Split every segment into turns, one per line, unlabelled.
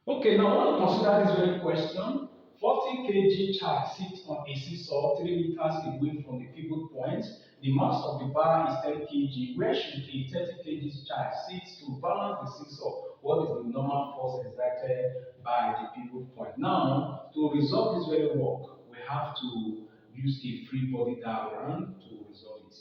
Okay, now I want to consider this very question. 40 kg child sits on a seesaw 3 meters away from the pivot point. The mass of the bar is 10 kg. Where should a 30 kg child sit to balance the seesaw? What is the normal force exerted by the pivot point? Now, to resolve this very work, we have to use a free body diagram to resolve it.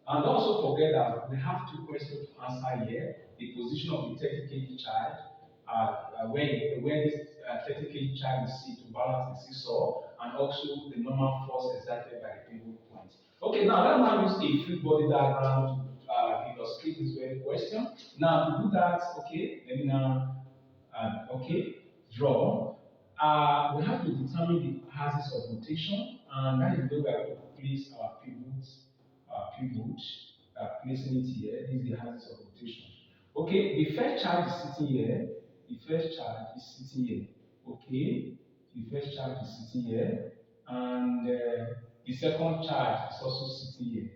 And also forget that we have two questions to answer here. The position of the 30 kg child, where this 30 kg child is seen to balance the seesaw, and also the normal force exerted by the pivot point. Okay, now let's now use a free body diagram to illustrate this very question. Now to do that, okay, let me now, draw. We have to determine the axis of rotation, and that is the way we are going to place our pivot, placing it here. This is the axis of rotation. Okay, the first charge is sitting here. The first charge is sitting here. Okay, the first charge is sitting here, and the second charge is also sitting here.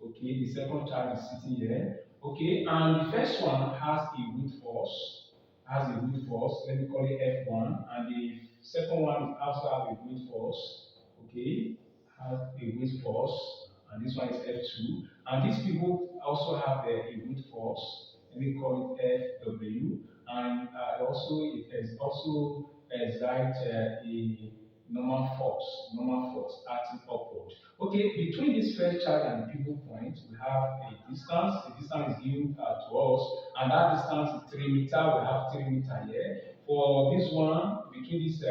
Okay, the second charge is sitting here. Okay, and the first one has a weight force. Let me call it F1, and the second one also has a weight force. Okay, has a weight force, and this one is F2. And these people also have a weight force. Let me call it FW, and it is also exert a normal force acting upward. Okay, between this first charge and the pivot point, we have a distance. The distance is given to us, and that distance is 3 meters. We have 3 meters here. For this one, between this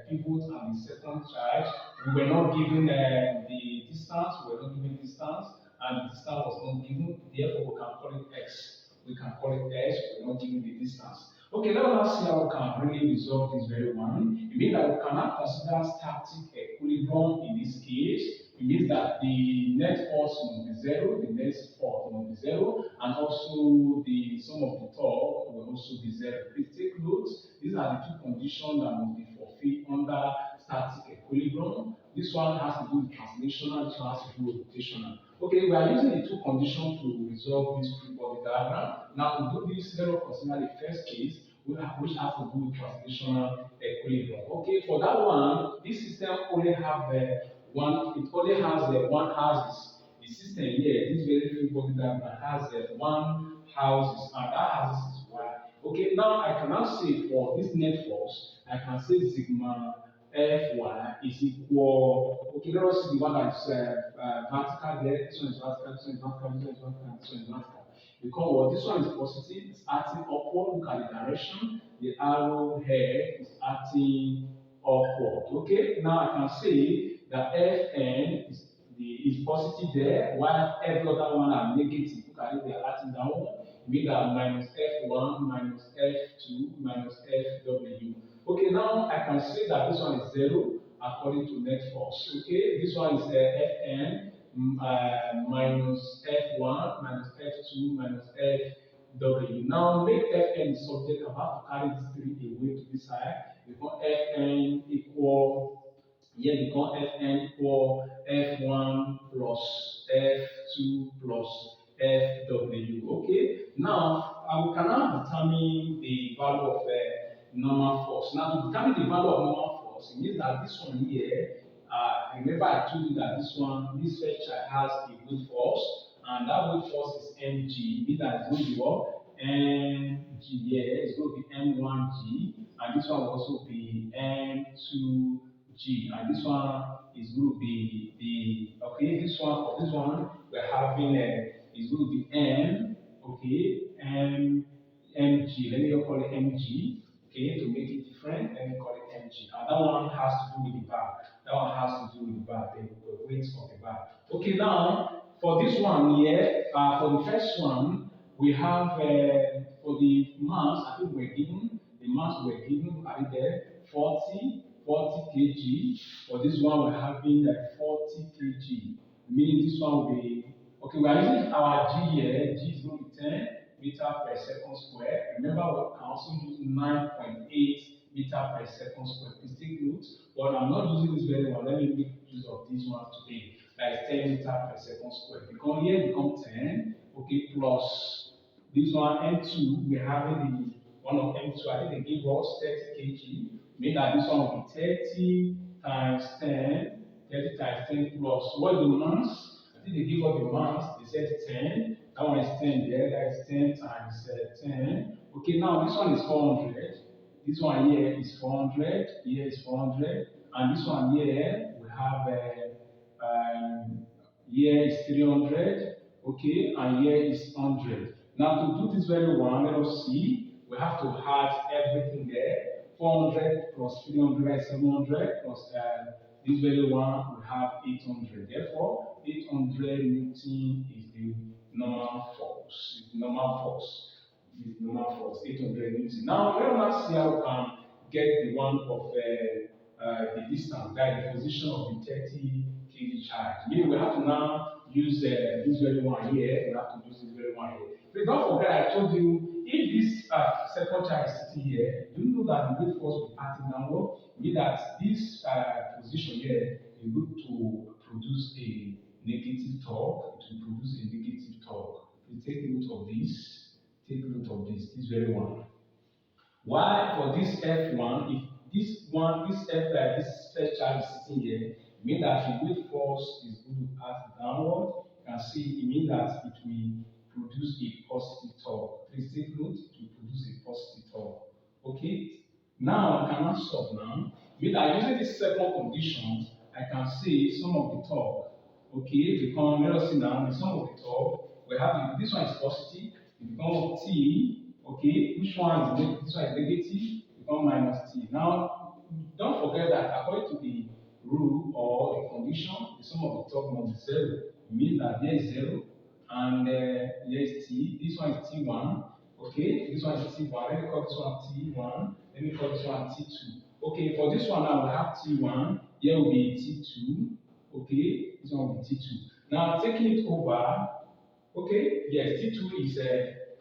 pivot and the second charge, we were not given the distance. We were not given distance, and the distance was not given. Therefore, we can call it x. We can call it s. We are not given the distance. Okay, let us see how we can really resolve this very one. It means that we cannot consider static equilibrium in this case. It means that the net force must be zero, the net force must be zero, and also the sum of the torque will also be zero. Please take note, these are the two conditions that must be fulfilled under static equilibrium. This one has to do with translational, this one has to do with rotational. Okay, we are using the two conditions to resolve this free body diagram. Now, to do this, let us consider the first case, which has to do with translational equilibrium. Okay, for that one, this system only have one axis. The system here, this very free body diagram has one axis, and that axis is y. Okay, now I can now say for this net force, I can say sigma Fy is equal. Okay, let us see the one that's vertical there. This one is vertical, this one is vertical, this one is vertical, this one is vertical. Because well, this one is positive, it's acting upward. Look at the direction. The arrow head is acting upward. Okay, now I can say that Fn is positive there, while every other one are negative. Look at it, they are acting downward. Mean that minus F1 minus F2 minus Fw. Okay, now I can say that this one is zero according to net force. Okay, this one is Fn minus F1 minus F2 minus Fw. Now make Fn the subject. I'm about to carry this 3 away to this side. Because Fn equal here become Fn equal F1 plus F2 plus Fw. Okay, now we can now determine the value of normal force. Now to determine the value of normal force, it means that this one here, remember I told you that this first child has a weight force, and that weight force is mg. It means that it's going to be what? Mg here, it's going to be m1g, and this one will also be m2g, and this one is going to be this one for this one we're having is going to be m, okay, mg. Let me call it mg. Okay, to make it different, let me call it mg. And that one has to do with the bar. That one has to do with the bar, the weight of the bar. Okay, now for this one here, for the first one, we have for the mass, I think we're given the mass we're given right there 40 kg. For this one, we're having 40 kg, meaning this one will be okay. We are using our g here. G is going to be 10 meter per second square. Remember, we can also use 9.8 meter per second square. Please take note. But I'm not using this very one. Let me make use of this one today. That is 10 meter per second square. Because here become 10, okay, plus this one n2, we're having one of M2, I think they give us 30 kg, mean that this one will be 30 times 10, 30 times 10 plus, what is the mass? I think they give us the mass, they said 10, that one is 10 there, that is 10 times 10. Okay, now this one is 400, this one here is 400, here is 400, and this one here, we have here is 300, okay, and here is 100. Now to do this very one, let us see, we have to add everything there. 400 plus 300 is 700 plus this very one, we have 800. Therefore, 800 Newton is the normal force. Is the normal force. Is the normal force, 800 Newton. Now, let us see how we can get the one of the distance, that the position of the 30 kg charge. Meaning we have to now use this very one here, we have to use this very one here. Please don't forget, I told you, if this second charge is sitting here, you know that the weight force will be acting downward. Mean that this position here is going to produce a negative torque. It will produce a negative torque. Please take note of this. Take note of this very one. Why for this F1, if this first charge is sitting here, it means that the weight force is going to act downward. You can see it means that it will produce a positive torque. Please take note, it will produce a positive torque. Okay? Now I can now solve now. Means that using this second condition, I can see some of the torque. Okay, become, let us see now, the sum of the torque. We have this one is positive, it becomes T. Okay, which one is this one is negative, become minus T. Now, don't forget that according to the rule or the condition, the sum of the torque must be 0. It means that here is 0, and here is T. This one is T1. Okay, this one is T1. Let me call this one T1. Let me call this one T2. Okay, for this one now we have T1. Here will be T2. Okay, this one will be T2. Now taking it over. Okay, yes, T2 is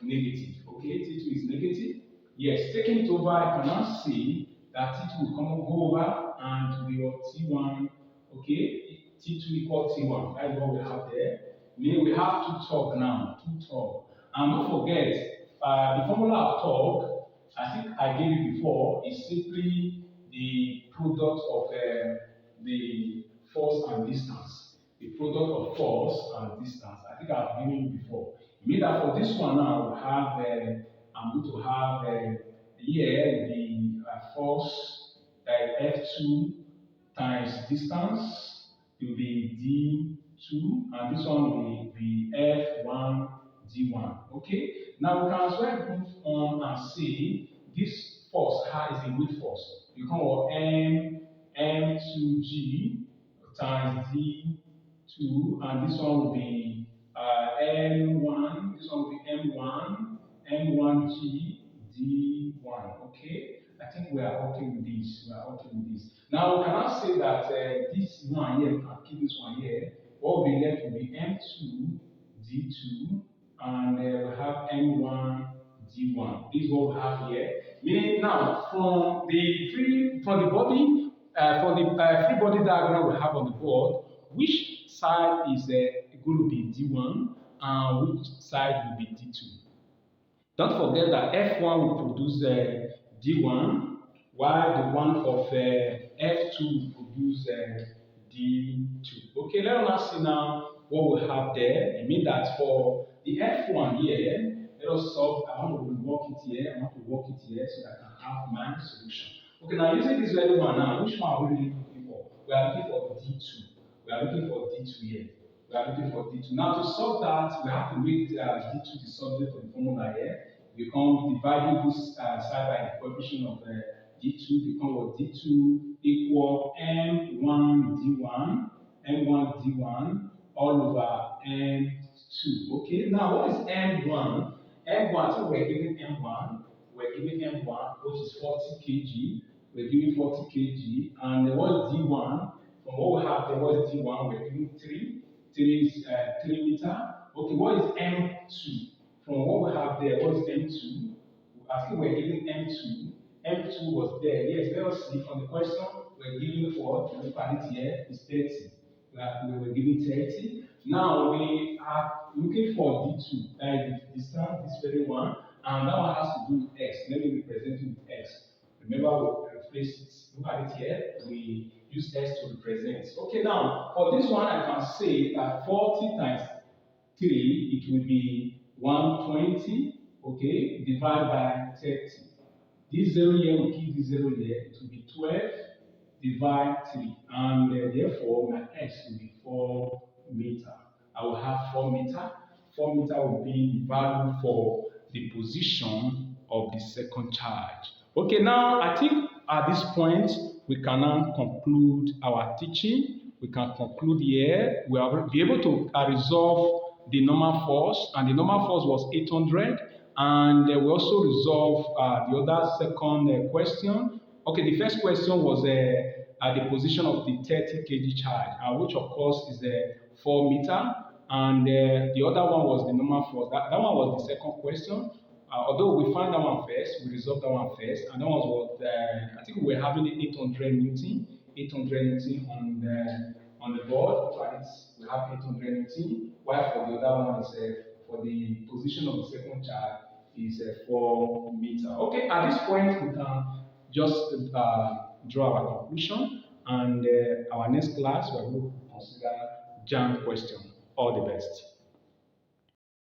negative. Okay, T2 is negative. Yes, taking it over, I can now see that T2 will go over and we have T1. Okay, T2 equals T1. That's what we have there. Meaning we have two torque now, two torque. And don't forget, the formula of torque, I think I gave it before, is simply the product of the force and distance. The product of force and distance. I think I've given you before. It means that for this one now, we have, I'm going to have here the force F2 times distance will be D2, and this one will be F1 D1. Okay? Now we can as well move on and see this force is a weight force. You come with M2G times D2, and this one will be M1, this one will be M1G D1. Okay? I think we are okay with this. We are okay with this. Now we cannot say that this one here, we can keep this one here. What will be left will be M2 D2, and we have M1 D1. This is what we have here. Meaning now from the body, for the free body diagram we have on the board, which side is going to be D1 and which side will be D2. Don't forget that F1 will produce D1, while the one of F2 will produce D2. Okay, let us see now what we have there. It means that for the F1 here, let us solve. I want to rework it here. I want to work it here so that I can have my solution. Okay, now using this very one now, which one are we really looking for? We are looking for D2. We are looking for D2 here. We are looking for D2. Now to solve that, we have to make D2 the subject of the formula here. We come dividing this side by the coefficient of D2, become what D2 equal M1 D1, M1 D1 all over M2. Okay, now what is M1? M1, so we're giving M1, which is 40 kg, we're giving 40 kg, and what is D1? From what we have there, what is D1? We're giving 3 is 3 meter. Okay, what is M2? From what we have there, what is M2? I think we're giving M2. M2 was there. Yes, let us see from the question, we're giving what? The locality here is 30. We were giving 30. Now we are looking for D2, that is the distance, this very one, and that one has to do with x. Let me represent it with x. Remember, we replace it. Look at it here. We use x to represent. Okay, now for this one, I can say that 40 times 3, it will be 120. Okay, divided by 30. This 0 here will keep this 0 here. It will be 12 divide 3. And therefore, my x will be 4 meter. I will have 4 meter. 4 meter will be the value for the position of the second charge. Okay, now I think at this point, we can now conclude our teaching. We can conclude here. We will be able to resolve the normal force, and the normal force was 800. And we also resolve the other second question. Okay, the first question was the position of the 30 kg charge, which of course is 4 meter. And the other one was the normal force. That one was the second question. Although we found that one first, we resolved that one first, and that one was what I think we were having 800 Newton, 800 Newton on the board. Right? We have 800 Newton, while for the other one is for the position of the second charge is 4 meter. Okay, at this point we can just draw our conclusion, and our next class we will consider jam question. All the best.